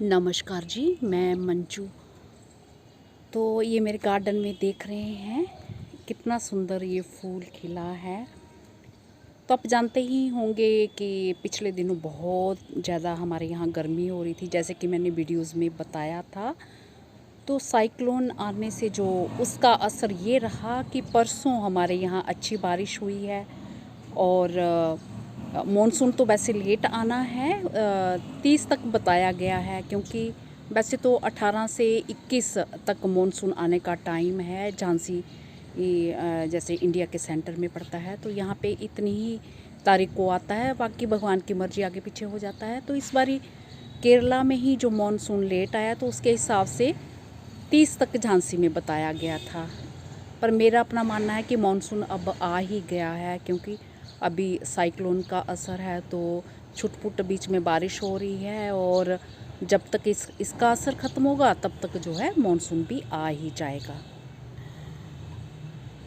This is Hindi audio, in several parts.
नमस्कार जी, मैं मंजू। तो ये मेरे गार्डन में देख रहे हैं कितना सुंदर ये फूल खिला है। तो आप जानते ही होंगे कि पिछले दिनों बहुत ज़्यादा हमारे यहाँ गर्मी हो रही थी, जैसे कि मैंने वीडियोस में बताया था। तो साइक्लोन आने से जो उसका असर ये रहा कि परसों हमारे यहाँ अच्छी बारिश हुई है। और मॉनसून तो वैसे लेट आना है, 30 तक बताया गया है, क्योंकि वैसे तो 18 से 21 तक मॉनसून आने का टाइम है। झांसी जैसे इंडिया के सेंटर में पड़ता है, तो यहाँ पे इतनी ही तारीख को आता है, बाकी भगवान की मर्जी आगे पीछे हो जाता है। तो इस बारी केरला में ही जो मॉनसून लेट आया, तो उसके हिसाब से 30 तक झांसी में बताया गया था। पर मेरा अपना मानना है कि मॉनसून अब आ ही गया है, क्योंकि अभी साइक्लोन का असर है, तो छुट-पुट बीच में बारिश हो रही है। और जब तक इसका असर ख़त्म होगा तब तक जो है मॉनसून भी आ ही जाएगा।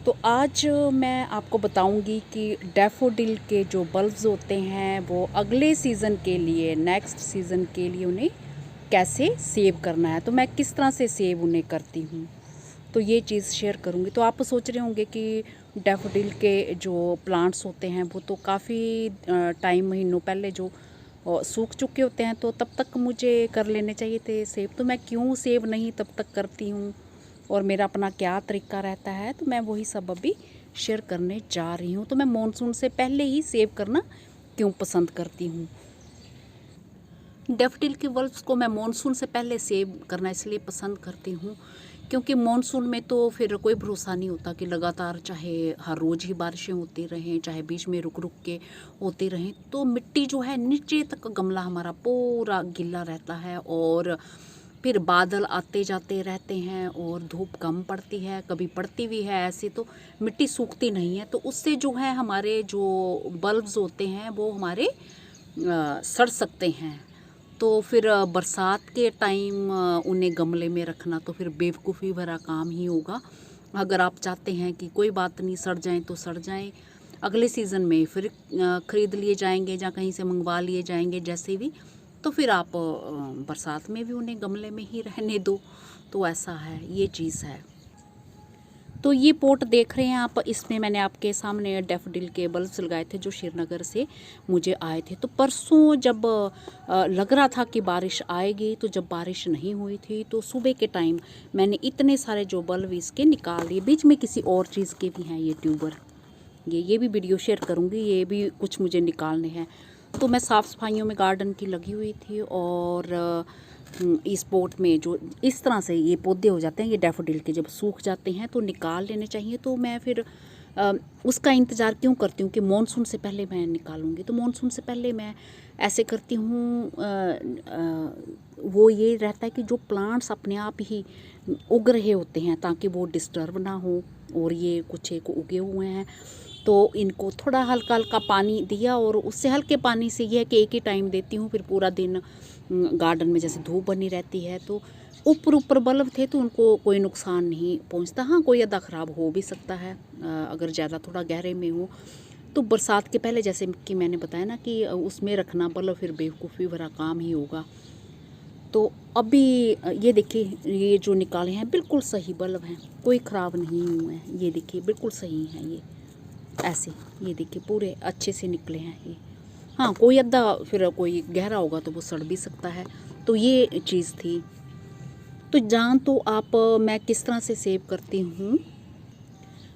तो आज मैं आपको बताऊंगी कि डैफोडिल के जो बल्ब्स होते हैं वो अगले सीज़न के लिए, नेक्स्ट सीज़न के लिए उन्हें कैसे सेव करना है। तो मैं किस तरह से सेव उन्हें करती हूँ, तो ये चीज़ शेयर करूँगी। तो आप सोच रहे होंगे कि डैफोडिल के जो प्लांट्स होते हैं वो तो काफ़ी टाइम, महीनों पहले जो सूख चुके होते हैं, तो तब तक मुझे कर लेने चाहिए थे सेव। तो मैं क्यों सेव नहीं तब तक करती हूँ और मेरा अपना क्या तरीका रहता है, तो मैं वही सब अभी शेयर करने जा रही हूँ। तो मैं मॉनसून से पहले ही सेव करना क्यों पसंद करती हूँ। डैफोडिल के बल्ब्स को मैं मॉनसून से पहले सेव करना इसलिए पसंद करती हूँ, क्योंकि मॉनसून में तो फिर कोई भरोसा नहीं होता कि लगातार चाहे हर रोज़ ही बारिशें होती रहें, चाहे बीच में रुक रुक के होती रहें, तो मिट्टी जो है नीचे तक गमला हमारा पूरा गीला रहता है। और फिर बादल आते जाते रहते हैं और धूप कम पड़ती है, कभी पड़ती भी है ऐसे, तो मिट्टी सूखती नहीं है। तो उससे जो है हमारे जो बल्ब्स होते हैं वो हमारे सड़ सकते हैं। तो फिर बरसात के टाइम उन्हें गमले में रखना तो फिर बेवकूफ़ी भरा काम ही होगा। अगर आप चाहते हैं कि कोई बात नहीं, सड़ जाएं तो सड़ जाएं, अगले सीज़न में फिर ख़रीद लिए जाएंगे या कहीं से मंगवा लिए जाएंगे जैसे भी, तो फिर आप बरसात में भी उन्हें गमले में ही रहने दो। तो ऐसा है, ये चीज़ है। तो ये पोट देख रहे हैं आप, इसमें मैंने आपके सामने डैफोडिल के बल्ब्स लगाए थे जो श्रीनगर से मुझे आए थे। तो परसों जब लग रहा था कि बारिश आएगी, तो जब बारिश नहीं हुई थी, तो सुबह के टाइम मैंने इतने सारे जो बल्ब इसके निकाल लिए। बीच में किसी और चीज़ के भी हैं ये ट्यूबर, ये भी वीडियो शेयर करूँगी, ये भी कुछ मुझे निकालने हैं। तो मैं साफ़ सफाइयों में गार्डन की लगी हुई थी, और इस पोट में जो इस तरह से ये पौधे हो जाते हैं, ये डैफोडिल के जब सूख जाते हैं तो निकाल लेने चाहिए। तो मैं फिर उसका इंतज़ार क्यों करती हूँ कि मॉनसून से पहले मैं निकालूंगी। तो मॉनसून से पहले मैं ऐसे करती हूँ, वो ये रहता है कि जो प्लांट्स अपने आप ही उग रहे होते हैं ताकि वो डिस्टर्ब ना हो, और ये कुछ एक उगे हुए हैं, तो इनको थोड़ा हल्का हल्का पानी दिया। और उससे हल्के पानी से ये है कि एक ही टाइम देती हूँ, फिर पूरा दिन गार्डन में जैसे धूप बनी रहती है। तो ऊपर ऊपर बल्ब थे तो उनको कोई नुकसान नहीं पहुँचता। हाँ, कोई अद्धा ख़राब हो भी सकता है अगर ज़्यादा थोड़ा गहरे में हो। तो बरसात के पहले जैसे कि मैंने बताया ना कि उसमें रखना बल्ब फिर बेवकूफ़ी भरा काम ही होगा। तो अभी ये देखिए, ये जो निकाले हैं बिल्कुल सही बल्ब हैं, कोई ख़राब नहीं हुए हैं। ये देखिए बिल्कुल सही हैं ये, ऐसे ये देखिए पूरे अच्छे से निकले हैं ये। हाँ, कोई अद्धा फिर कोई गहरा होगा तो वो सड़ भी सकता है। तो ये चीज़ थी। तो जान तो आप मैं किस तरह से सेव करती हूँ,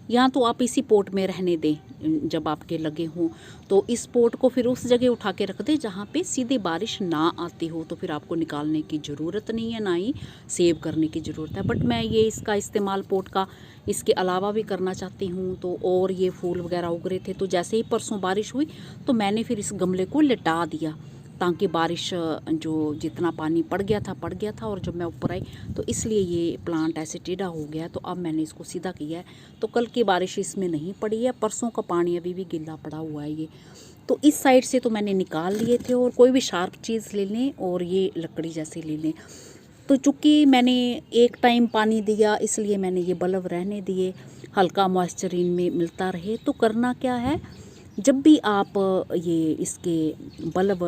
या तो आप इसी पोट में रहने दें जब आपके लगे हों, तो इस पोट को फिर उस जगह उठा के रख दें जहाँ पे सीधे बारिश ना आती हो, तो फिर आपको निकालने की ज़रूरत नहीं है, ना ही सेव करने की ज़रूरत है। बट मैं ये इसका इस्तेमाल पोट का इसके अलावा भी करना चाहती हूँ। तो और ये फूल वगैरह उग रहे थे, तो जैसे ही परसों बारिश हुई तो मैंने फिर इस गमले को लिटा दिया, ताकि बारिश जो जितना पानी पड़ गया था, और जब मैं ऊपर आई तो इसलिए ये प्लांट ऐसे टेढ़ा हो गया। तो अब मैंने इसको सीधा किया है, तो कल की बारिश इसमें नहीं पड़ी है, परसों का पानी अभी भी गीला पड़ा हुआ है ये। तो इस साइड से तो मैंने निकाल लिए थे, और कोई भी शार्प चीज़ ले लें और ये लकड़ी जैसे ले लें। तो चूँकि मैंने एक टाइम पानी दिया, इसलिए मैंने ये बल्ब रहने दिए, हल्का मॉइस्चर इनमें मिलता रहे। तो करना क्या है, जब भी आप ये इसके बल्ब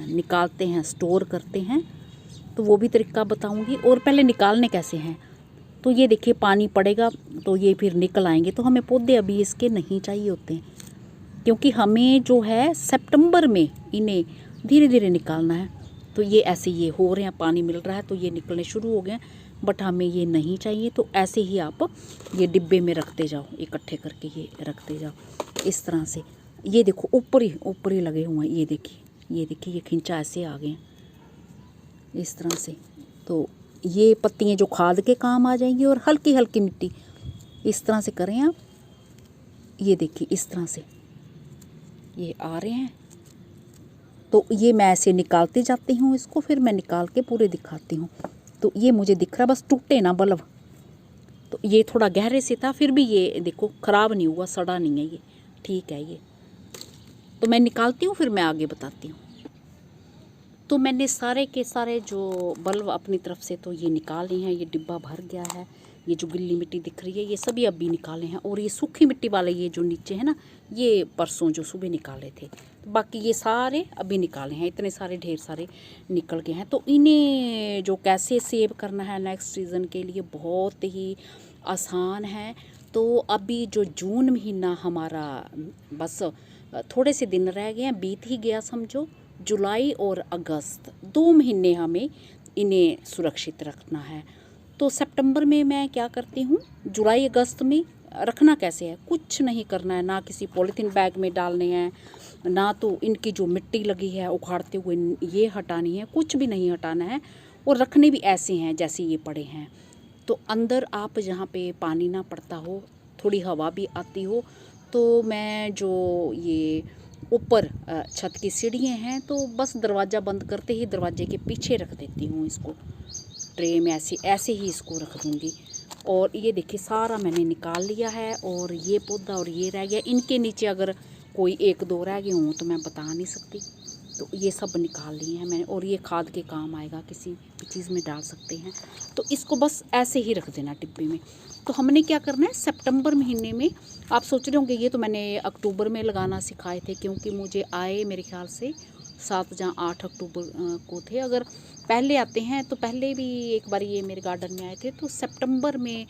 निकालते हैं, स्टोर करते हैं, तो वो भी तरीका बताऊंगी। और पहले निकालने कैसे हैं, तो ये देखिए पानी पड़ेगा तो ये फिर निकल आएंगे। तो हमें पौधे अभी इसके नहीं चाहिए होते हैं, क्योंकि हमें जो है सितंबर में इन्हें धीरे धीरे निकालना है। तो ये ऐसे ये हो रहे हैं, पानी मिल रहा है तो ये निकलने शुरू हो गए हैं, बट हमें ये नहीं चाहिए। तो ऐसे ही आप ये डिब्बे में रखते जाओ, इकट्ठे करके ये रखते जाओ इस तरह से। ये देखो ऊपर ही लगे हुए हैं, ये देखिए ये खिंचा ऐसे आ गए हैं इस तरह से। तो ये पत्तियाँ जो खाद के काम आ जाएंगी, और हल्की हल्की मिट्टी इस तरह से करें आप। ये देखिए इस तरह से ये आ रहे हैं। तो ये मैं ऐसे निकालती जाती हूँ इसको, फिर मैं निकाल के पूरे दिखाती हूँ। तो ये मुझे दिख रहा, बस टूटे ना बल्ब। तो ये थोड़ा गहरे से था, फिर भी ये देखो ख़राब नहीं हुआ, सड़ा नहीं है, ये ठीक है। ये तो मैं निकालती हूँ, फिर मैं आगे बताती हूँ। तो मैंने सारे के सारे जो बल्ब अपनी तरफ से तो ये निकाले हैं। ये डिब्बा भर गया है। ये जो गिल्ली मिट्टी दिख रही है ये सभी अभी निकाले हैं, और ये सूखी मिट्टी वाले ये जो नीचे है ना, ये परसों जो सुबह निकाले थे। तो बाकी ये सारे अभी निकाले हैं, इतने सारे ढेर सारे निकल गए हैं। तो इन्हें जो कैसे सेव करना है नेक्स्ट सीज़न के लिए बहुत ही आसान है। तो अभी जो जून महीना हमारा बस थोड़े से दिन रह गए हैं, बीत ही गया समझो। जुलाई और अगस्त 2 महीने हमें इन्हें सुरक्षित रखना है। तो सितंबर में मैं क्या करती हूँ, जुलाई अगस्त में रखना कैसे है, कुछ नहीं करना है, ना किसी पॉलीथीन बैग में डालने हैं, ना तो इनकी जो मिट्टी लगी है उखाड़ते हुए ये हटानी है, कुछ भी नहीं हटाना है। और रखने भी ऐसे हैं जैसे ये पड़े हैं। तो अंदर आप जहाँ पे पानी ना पड़ता हो, थोड़ी हवा भी आती हो, तो मैं जो ये ऊपर छत की सीढ़ियाँ हैं, तो बस दरवाज़ा बंद करते ही दरवाजे के पीछे रख देती हूँ इसको। ट्रे में ऐसे ही इसको रख दूँगी। और ये देखिए सारा मैंने निकाल लिया है। और ये पौधा और ये रह गया, इनके नीचे अगर कोई 1-2 रह गए हों तो मैं बता नहीं सकती। तो ये सब निकाल लिए हैं मैंने। और ये खाद के काम आएगा, किसी भी चीज़ में डाल सकते हैं। तो इसको बस ऐसे ही रख देना डिब्बे में। तो हमने क्या करना है, सितंबर महीने में, आप सोच रहे होंगे ये तो मैंने अक्टूबर में लगाना सिखाए थे, क्योंकि मुझे आए मेरे ख्याल से 7 या 8 अक्टूबर को थे। अगर पहले आते हैं तो पहले भी एक बार ये मेरे गार्डन में आए थे। तो सितंबर में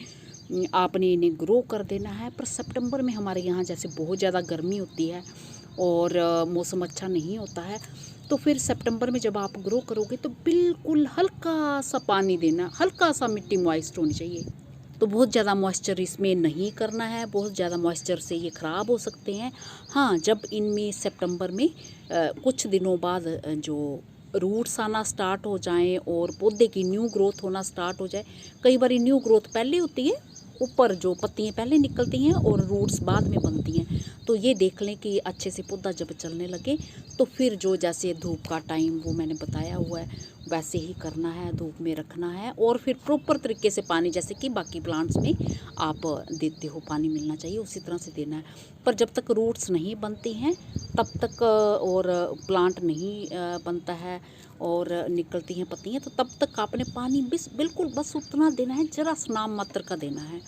आपने इन्हें ग्रो कर देना है। पर सितंबर में हमारे यहाँ जैसे बहुत ज़्यादा गर्मी होती है और मौसम अच्छा नहीं होता है, तो फिर सितंबर में जब आप ग्रो करोगे तो बिल्कुल हल्का सा पानी देना, हल्का सा मिट्टी मॉइस्ट होनी चाहिए। तो बहुत ज़्यादा मॉइस्चर इसमें नहीं करना है, बहुत ज़्यादा मॉइस्चर से ये ख़राब हो सकते हैं। हाँ, जब इनमें सितंबर में कुछ दिनों बाद जो रूट्स आना स्टार्ट हो जाएं और पौधे की न्यू ग्रोथ होना स्टार्ट हो जाए। कई बार न्यू ग्रोथ पहले होती है, ऊपर जो पत्तियाँ पहले निकलती हैं और रूट्स बाद में बनती हैं। तो ये देख लें कि अच्छे से पौधा जब चलने लगे तो फिर जो जैसे धूप का टाइम वो मैंने बताया हुआ है वैसे ही करना है, धूप में रखना है। और फिर प्रॉपर तरीके से पानी, जैसे कि बाकी प्लांट्स में आप देते हो, पानी मिलना चाहिए उसी तरह से देना है। पर जब तक रूट्स नहीं बनती हैं तब तक और प्लांट नहीं बनता है और निकलती हैं पत्तियाँ, तो तब तक आपने पानी बिल्कुल बस उतना देना है, जरा सा नाम मात्र का देना है,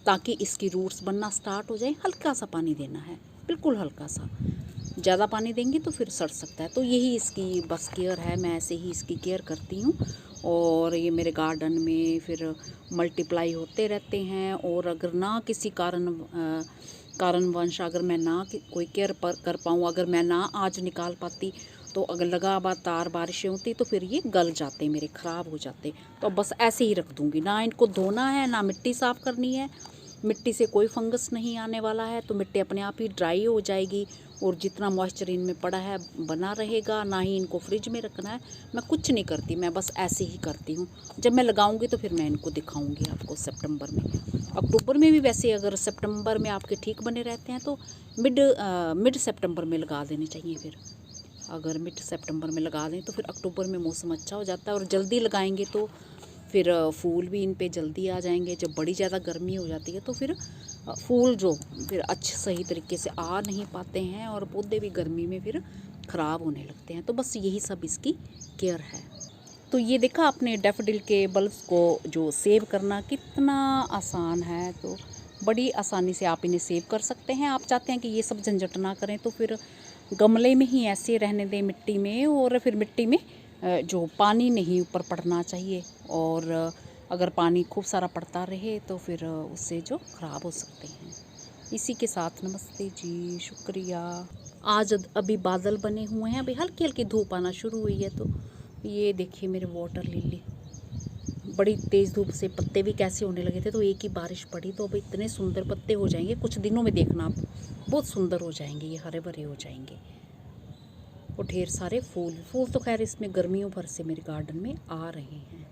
ताकि इसकी रूट्स बनना स्टार्ट हो जाए। हल्का सा पानी देना है, बिल्कुल हल्का सा। ज़्यादा पानी देंगे तो फिर सड़ सकता है। तो यही इसकी बस केयर है, मैं ऐसे ही इसकी केयर करती हूँ। और ये मेरे गार्डन में फिर मल्टीप्लाई होते रहते हैं। और अगर ना किसी कारणवश अगर मैं ना कोई केयर कर पाऊँ, अगर मैं ना आज निकाल पाती, तो अगर लगातार बारिशें होती तो फिर ये गल जाते, मेरे ख़राब हो जाते। तो बस ऐसे ही रख दूँगी, ना इनको धोना है, ना मिट्टी साफ़ करनी है। मिट्टी से कोई फंगस नहीं आने वाला है, तो मिट्टी अपने आप ही ड्राई हो जाएगी और जितना मॉइस्चर इनमें पड़ा है बना रहेगा। ना ही इनको फ्रिज में रखना है, मैं कुछ नहीं करती, मैं बस ऐसे ही करती हूँ। जब मैं लगाऊंगी तो फिर मैं इनको दिखाऊंगी आपको सितंबर में। अक्टूबर में भी वैसे अगर सितंबर में आपके ठीक बने रहते हैं तो मिड सितंबर में लगा देने चाहिए। फिर अगर मिड सितंबर में लगा दें तो फिर अक्टूबर में मौसम अच्छा हो जाता है। और जल्दी लगाएंगे तो फिर फूल भी इन पे जल्दी आ जाएंगे। जब बड़ी ज़्यादा गर्मी हो जाती है तो फिर फूल जो फिर अच्छे सही तरीके से आ नहीं पाते हैं और पौधे भी गर्मी में फिर ख़राब होने लगते हैं। तो बस यही सब इसकी केयर है। तो ये देखा आपने डैफोडिल के बल्ब्स को जो सेव करना कितना आसान है। तो बड़ी आसानी से आप इन्हें सेव कर सकते हैं। आप चाहते हैं कि ये सब झंझट ना करें तो फिर गमले में ही ऐसे रहने दें मिट्टी में, और फिर मिट्टी में जो पानी नहीं ऊपर पड़ना चाहिए, और अगर पानी खूब सारा पड़ता रहे तो फिर उससे जो ख़राब हो सकते हैं। इसी के साथ नमस्ते जी, शुक्रिया। आज अभी बादल बने हुए हैं, अभी हल्की हल्की धूप आना शुरू हुई है। तो ये देखिए मेरे वाटर लिली, बड़ी तेज़ धूप से पत्ते भी कैसे होने लगे थे, तो एक ही बारिश पड़ी तो अब इतने सुंदर पत्ते हो जाएंगे कुछ दिनों में, देखना आप, बहुत सुंदर हो जाएंगे, ये हरे भरे हो जाएंगे। और ढेर सारे फूल तो खैर इसमें गर्मियों भर से मेरे गार्डन में आ रहे हैं।